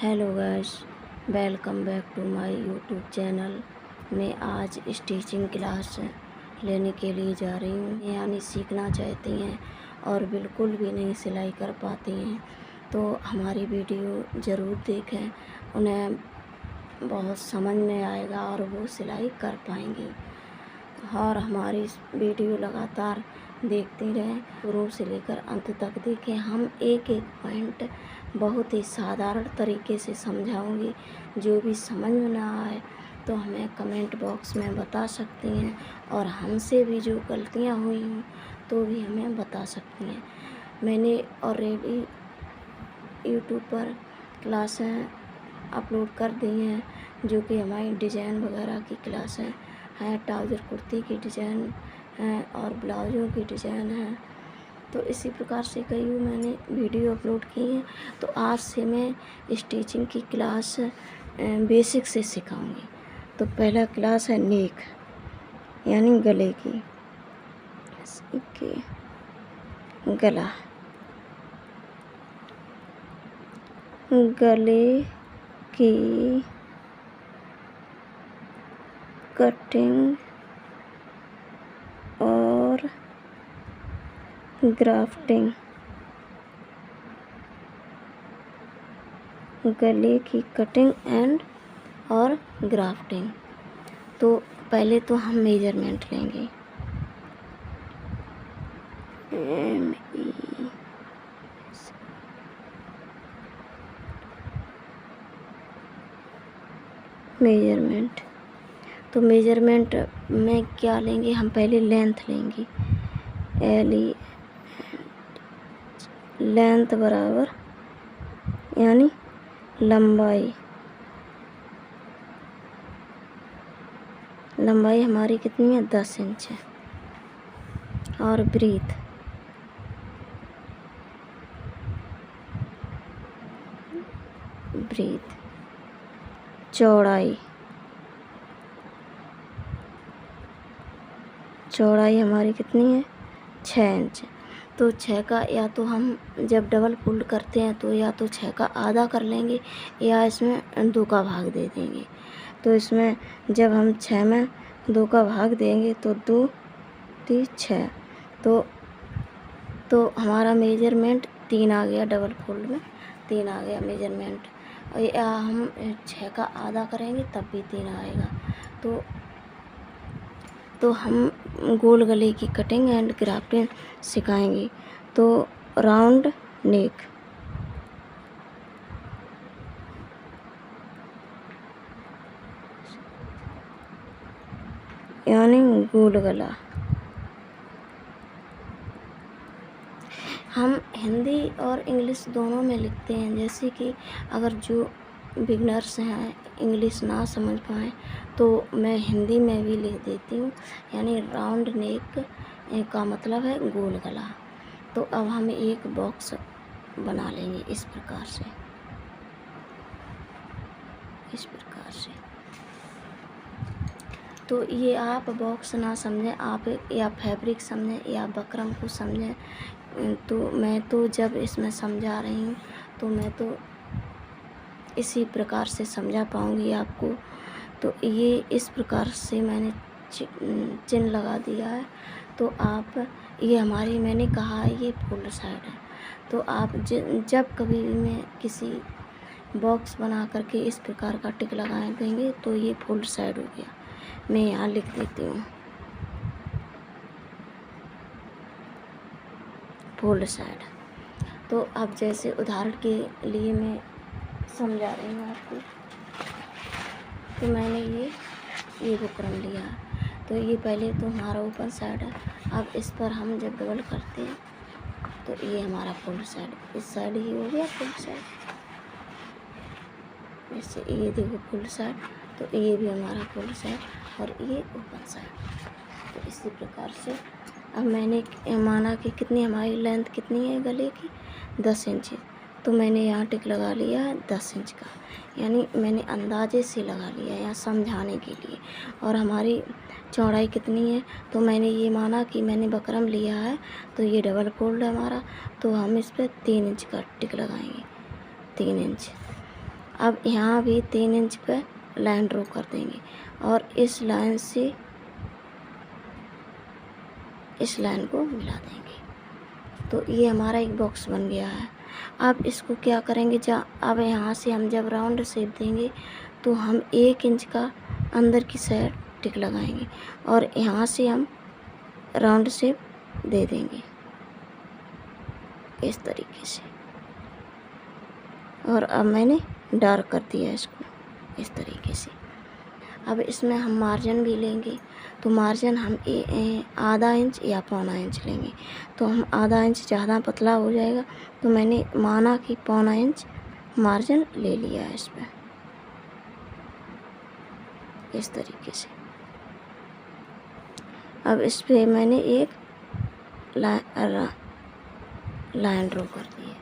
Hello guys, welcome back to my YouTube channel. मैं आज stitching class लेने के लिए जा रही हूँ। यानी सीखना चाहती हैं और बिल्कुल भी नहीं सिलाई कर पाती हैं तो हमारी वीडियो ज़रूर देखें। उन्हें बहुत समझ में आएगा और वो सिलाई कर पाएंगी। और हमारी वीडियो लगातार देखते रहें, शुरू से लेकर अंत तक देखें। हम एक एक पॉइंट बहुत ही साधारण तरीके से समझाऊंगी। जो भी समझ में ना आए तो हमें कमेंट बॉक्स में बता सकती हैं, और हमसे भी जो गलतियां हुई हों तो भी हमें बता सकती हैं। मैंने ऑलरेडी यूट्यूब पर क्लासें अपलोड कर दी हैं, जो कि हमारी डिज़ाइन वगैरह की क्लासें हैं। ट्राउज़र कुर्ती की डिज़ाइन है और ब्लाउज़ों की डिज़ाइन है। तो इसी प्रकार से कई मैंने वीडियो अपलोड की हैं। तो आज से मैं स्टिचिंग की क्लास बेसिक से सिखाऊंगी। तो पहला क्लास है नेक, यानी गले की। गला, गले की कटिंग और ग्राफ्टिंग। गले की कटिंग और ग्राफ्टिंग। तो पहले तो हम मेजरमेंट लेंगे। मेजरमेंट, तो मेजरमेंट में क्या लेंगे हम? पहले लेंथ लेंगे। लेंथ बराबर यानी लंबाई हमारी कितनी है? 10 इंच है। और ब्रीथ, चौड़ाई हमारी कितनी है? 6 इंच। तो 6 का या तो हम जब डबल फोल्ड करते हैं तो या तो 6 का आधा कर लेंगे या इसमें 2 का भाग दे देंगे। तो इसमें जब हम 6 में 2 का भाग देंगे तो 2 3 6, तो हमारा मेजरमेंट 3 आ गया। डबल फोल्ड में 3 आ गया मेजरमेंट। या हम 6 का आधा करेंगे तब भी 3 आएगा। तो हम गोल गले की कटिंग एंड ग्राफ्टिंग सिखाएंगे। तो राउंड नेक, यानी गोल गला। हम हिंदी और इंग्लिश दोनों में लिखते हैं। जैसे कि अगर जो बिगनर्स हैं, इंग्लिश ना समझ पाएँ तो मैं हिंदी में भी लिख देती हूँ। यानी राउंड नेक का मतलब है गोल गला। तो अब हम एक बॉक्स बना लेंगे इस प्रकार से। तो ये आप बॉक्स ना समझें, आप या फैब्रिक समझें या बकरम को समझें। तो मैं तो जब इसमें समझा रही हूँ तो मैं तो इसी प्रकार से समझा पाऊँगी आपको। तो ये इस प्रकार से मैंने चिन्ह लगा दिया है। तो आप ये हमारी, मैंने कहा है ये फुल साइड है। तो आप जब कभी भी मैं किसी बॉक्स बना करके इस प्रकार का टिक लगाए देंगे तो ये फुल साइड हो गया। मैं यहाँ लिख देती हूँ फुल साइड। तो अब जैसे उदाहरण के लिए मैं समझा रही हूँ आपको। तो मैंने ये बुकरम लिया। तो ये पहले तो हमारा ओपन साइड है। अब इस पर हम जब डबल करते हैं तो ये हमारा फुल साइड, इस साइड ही हो गया फुल साइड। जैसे ये देखो फुल साइड, तो ये भी हमारा फुल साइड और ये ओपन साइड। तो इसी प्रकार से अब मैंने माना कि कितनी हमारी लेंथ कितनी है गले की? 10 इंच। तो मैंने यहाँ टिक लगा लिया है 10 इंच का, यानी मैंने अंदाजे से लगा लिया यहाँ समझाने के लिए। और हमारी चौड़ाई कितनी है? तो मैंने ये माना कि मैंने बकरम लिया है तो ये डबल फोल्ड है हमारा, तो हम इस पर 3 इंच का टिक लगाएंगे। 3 इंच। अब यहाँ भी 3 इंच पे लाइन ड्रॉ कर देंगे और इस लाइन से इस लाइन को मिला देंगे। तो ये हमारा एक बॉक्स बन गया है। अब इसको क्या करेंगे, अब यहाँ से हम जब राउंड शेप देंगे तो हम 1 इंच का अंदर की साइड टिक लगाएंगे और यहाँ से हम राउंड शेप दे देंगे इस तरीके से। और अब मैंने डार्क कर दिया इसको इस तरीके से। अब इसमें हम मार्जिन भी लेंगे, तो मार्जिन हम आधा इंच या पौना इंच लेंगे। तो हम आधा इंच ज़्यादा पतला हो जाएगा, तो मैंने माना कि पौना इंच मार्जिन ले लिया है इस पर इस तरीके से। अब इस पर मैंने एक लाइन ड्रॉ कर दी है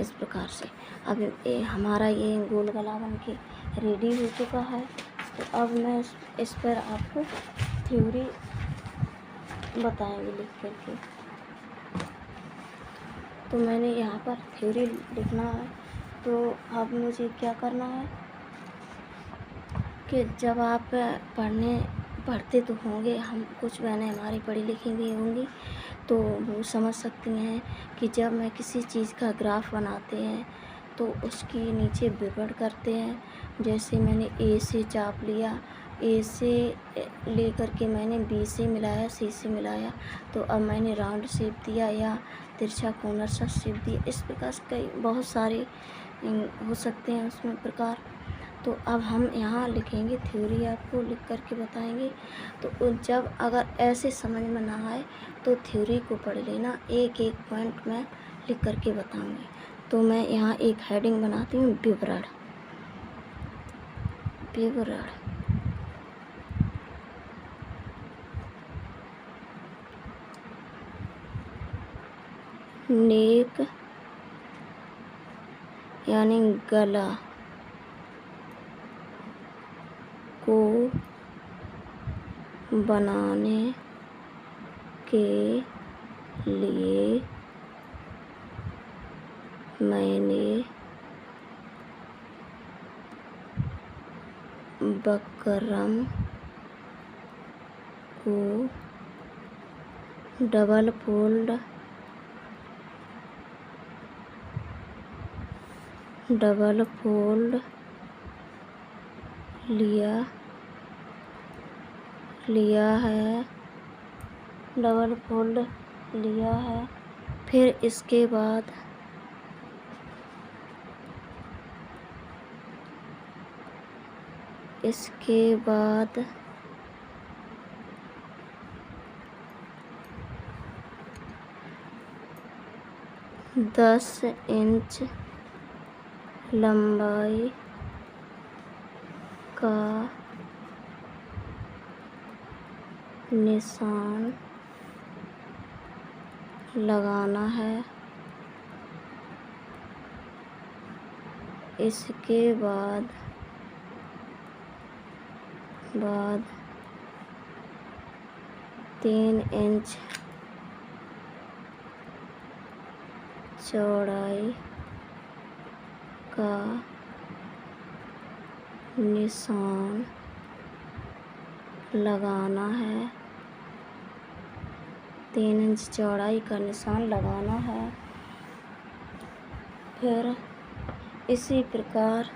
इस प्रकार से। अब हमारा ये गोल गला बन के रेडी हो चुका है। तो अब मैं इस पर आपको थ्योरी बताएंगे लिख करके। तो मैंने यहाँ पर थ्योरी लिखना है। तो अब मुझे क्या करना है कि जब आप पढ़ते तो होंगे, हम कुछ बहनें हमारी पढ़ी लिखी भी होंगी, तो वो समझ सकती हैं कि जब मैं किसी चीज़ का ग्राफ बनाते हैं तो उसकी नीचे विवरण करते हैं। जैसे मैंने ए से चाप लिया, ए से लेकर के मैंने बी से मिलाया, सी से मिलाया, तो अब मैंने राउंड शेप दिया या तिरछा कॉर्नर सा शेप दिया। इस प्रकार कई बहुत सारे हो सकते हैं उसमें प्रकार। तो अब हम यहाँ लिखेंगे थ्योरी, आपको लिख करके बताएंगे। तो जब अगर ऐसे समझ में ना आए तो थ्योरी को पढ़ लेना, एक एक पॉइंट में लिख करके बताऊंगी। तो मैं यहाँ एक हेडिंग बनाती हूँ, विवरण। विवरण नेक यानी गला को बनाने के लिए मैंने बकरम को डबल फोल्ड लिया है, डबल फोल्ड लिया है। फिर इसके बाद इसके 10 इंच लंबाई का निशान लगाना है। इसके बाद 3 इंच चौड़ाई का निशान लगाना है। 3 इंच चौड़ाई का निशान लगाना है। फिर इसी प्रकार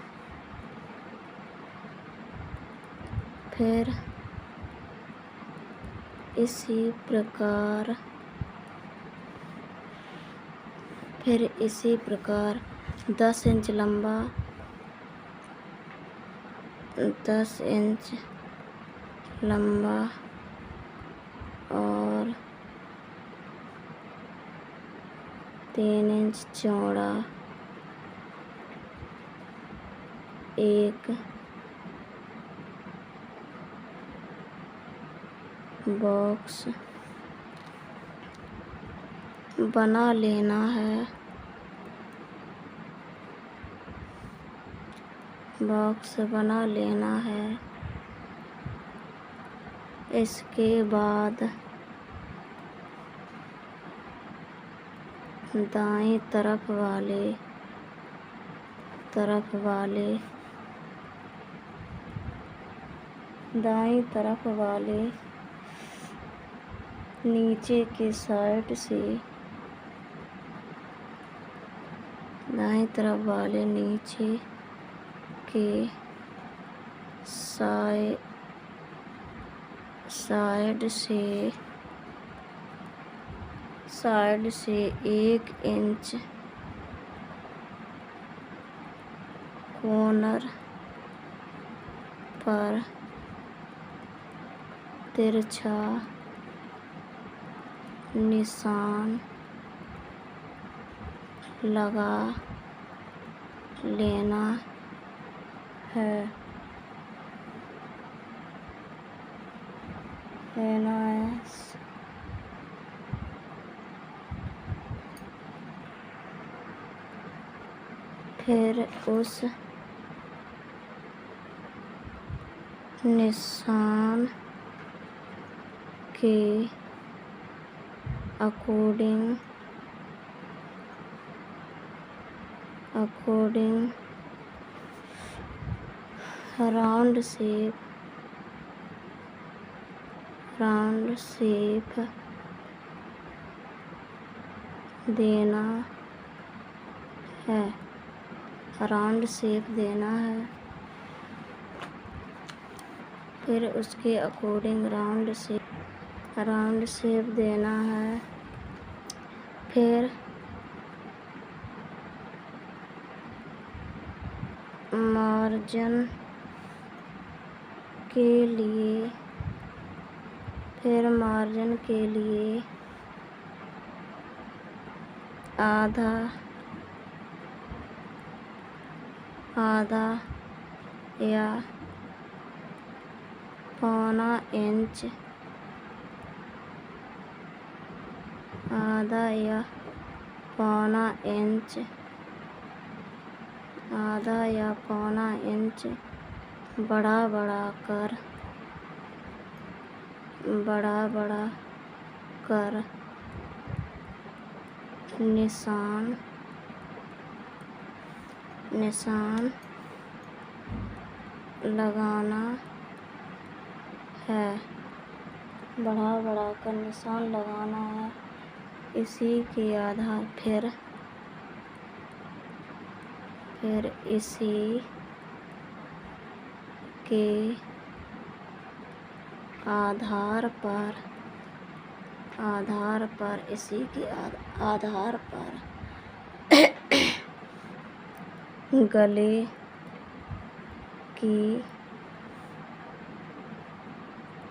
इसी प्रकार 10 इंच लंबा 10 इंच लंबा और 3 इंच चौड़ा एक बॉक्स बना लेना है। इसके बाद दाएं तरफ वाले दाईं तरफ वाले नीचे के साइड से दाईं तरफ वाले नीचे के साइड से 1 इंच कॉर्नर पर तिरछा निशान लगा लेना है। फिर उस निशान के अकॉर्डिंग राउंड शेप देना है। फिर उसके अकॉर्डिंग राउंड शेप देना है। फिर मार्जिन के लिए आधा या पौना इंच बड़ा कर निशान लगाना है। इसी के आधार फिर इसी के आधार पर गले की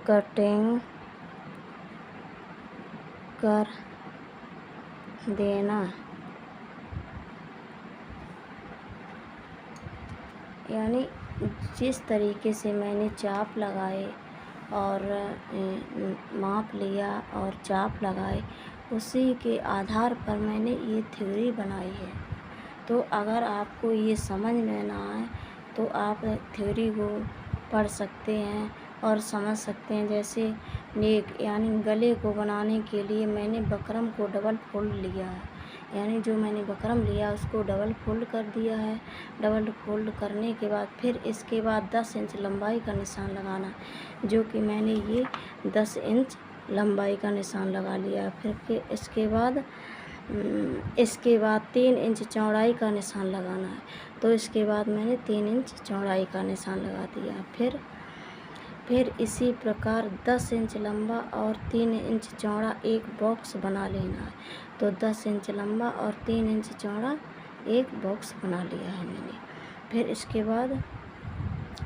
कटिंग कर देना। यानी जिस तरीके से मैंने चाप लगाए और माप लिया और चाप लगाए, उसी के आधार पर मैंने ये थ्योरी बनाई है। तो अगर आपको ये समझ में ना आए तो आप थ्योरी को पढ़ सकते हैं और समझ सकते हैं। जैसे नेक यानी गले को बनाने के लिए मैंने बकरम को डबल फोल्ड लिया है। यानी जो मैंने बकरम लिया उसको डबल फोल्ड कर दिया है। डबल फोल्ड करने के बाद फिर इसके बाद 10 इंच लंबाई का निशान लगाना है, जो कि मैंने ये 10 इंच लंबाई का निशान लगा लिया। फिर इसके बाद 3 इंच चौड़ाई का निशान लगाना है। तो इसके बाद मैंने 3 इंच चौड़ाई का निशान लगा दिया। फिर इसी प्रकार 10 इंच लंबा और 3 इंच चौड़ा एक बॉक्स बना लेना है। तो 10 इंच लंबा और 3 इंच चौड़ा एक बॉक्स बना लिया है मैंने। फिर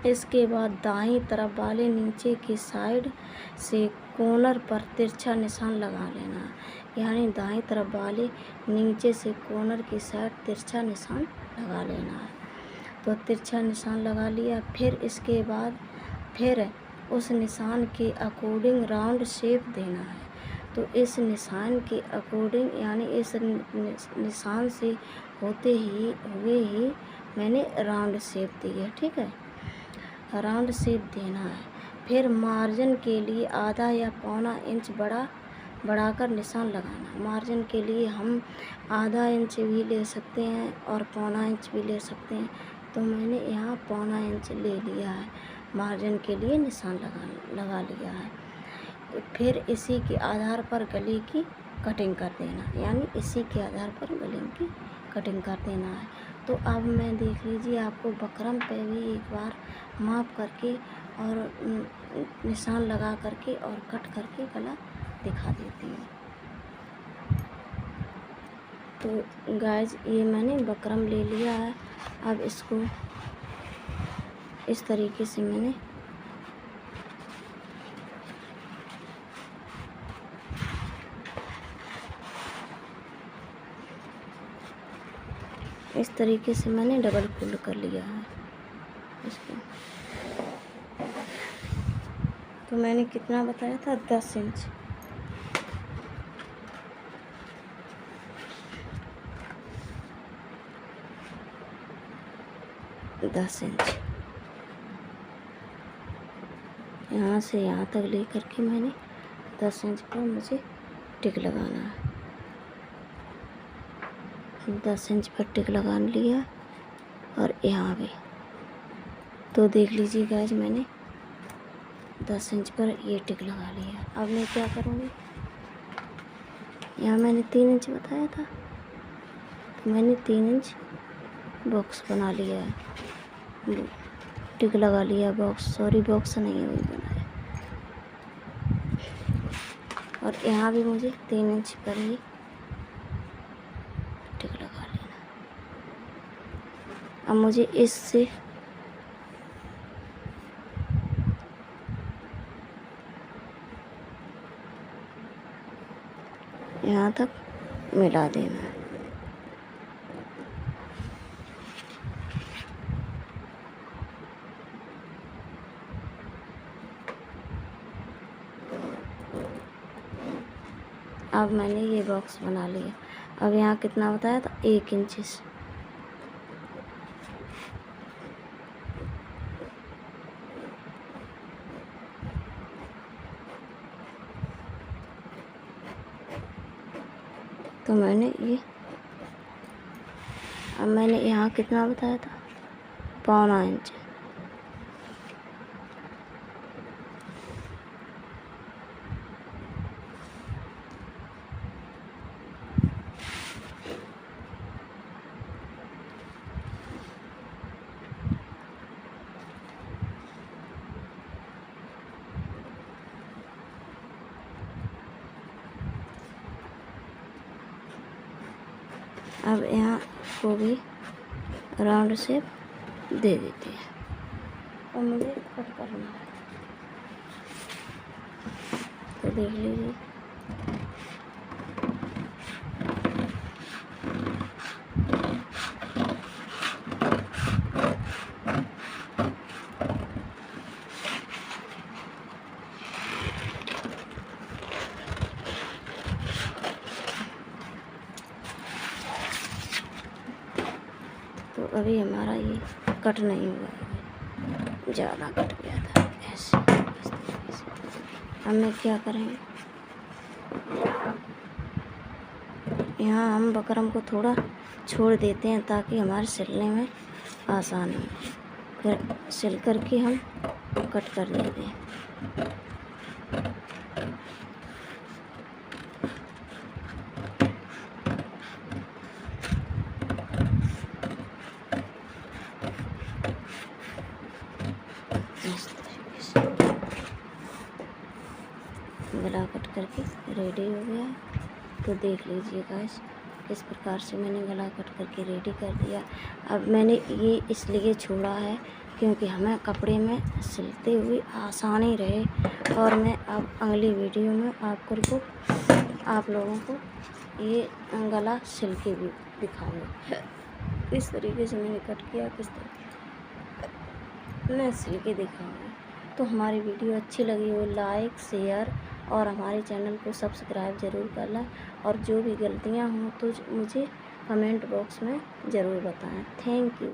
इसके बाद दाईं तरफ वाले नीचे की साइड से कॉर्नर पर तिरछा निशान लगा लेना है। यानी दाईं तरफ वाले नीचे से कॉर्नर की साइड तिरछा निशान लगा लेना है। तो तिरछा निशान लगा लिया। फिर उस निशान के अकॉर्डिंग राउंड शेप देना है। तो इस निशान के अकॉर्डिंग यानी इस निशान से हुए ही मैंने राउंड शेप दी है। ठीक है, राउंड शेप देना है। फिर मार्जिन के लिए आधा या पौना इंच बढ़ाकर निशान लगाना। मार्जिन के लिए हम आधा इंच भी ले सकते हैं और पौना इंच भी ले सकते हैं। तो मैंने यहाँ पौना इंच ले लिया है। मार्जिन के लिए निशान लगा लिया है। फिर इसी के आधार पर गले की कटिंग कर देना, यानी इसी के आधार पर गले की कटिंग कर देना है। तो अब मैं देख लीजिए आपको बकरम पे भी एक बार माप करके और निशान लगा करके और कट करके गला दिखा देती हूँ। तो गाइज ये मैंने बकरम ले लिया है। अब इसको इस तरीके से मैंने डबल फोल्ड कर लिया है इसको। तो मैंने कितना बताया था, 10 इंच। यहाँ से यहाँ तक लेकर के मैंने 10 इंच पर मुझे टिक लगाना है। 10 इंच पर टिक लगा लिया और यहाँ भी। तो देख लीजिए गाइस मैंने 10 इंच पर ये टिक लगा लिया। अब मैं क्या करूँगी, यहाँ मैंने 3 इंच बताया था, तो मैंने 3 इंच बॉक्स बना लिया है, टिक लगा लिया। बॉक्स नहीं है, वही बनाया। और यहाँ भी मुझे 3 इंच पर ही टिक लगा लेना। अब मुझे इससे यहाँ तक मिला देना है। अब मैंने ये बॉक्स बना लिया। अब यहाँ कितना बताया था, 1 इंच। तो मैंने ये, अब मैंने यहाँ कितना बताया था, 1.25 इंच। अब यहाँ को भी राउंड शेप दे देते हैं और मुझे कट करना है। तो देख लीजिए तो अभी हमारा ये कट नहीं हुआ है, ज़्यादा कट गया था ऐसे, इस तरीके से। अब मैं क्या करेंगे, यहाँ हम बकरम को थोड़ा छोड़ देते हैं ताकि हमारे सिलने में आसान हो। फिर सिल करके हम कट कर लेते हैं। गला कट करके रेडी हो गया। तो देख लीजिए गाइस, इस प्रकार से मैंने गला कट करके रेडी कर दिया। अब मैंने ये इसलिए छोड़ा है क्योंकि हमें कपड़े में सिलते हुए आसानी रहे। और मैं अब अगली वीडियो में आप लोगों को ये गला सिल के भी दिखाऊंगा। इस तरीके से मैंने कट किया, किस तरह मैं सिल के दिखाऊंगी। तो हमारी वीडियो अच्छी लगी हो लाइक शेयर और हमारे चैनल को सब्सक्राइब ज़रूर करना। और जो भी गलतियां हों तो मुझे कमेंट बॉक्स में ज़रूर बताएं। Thank you.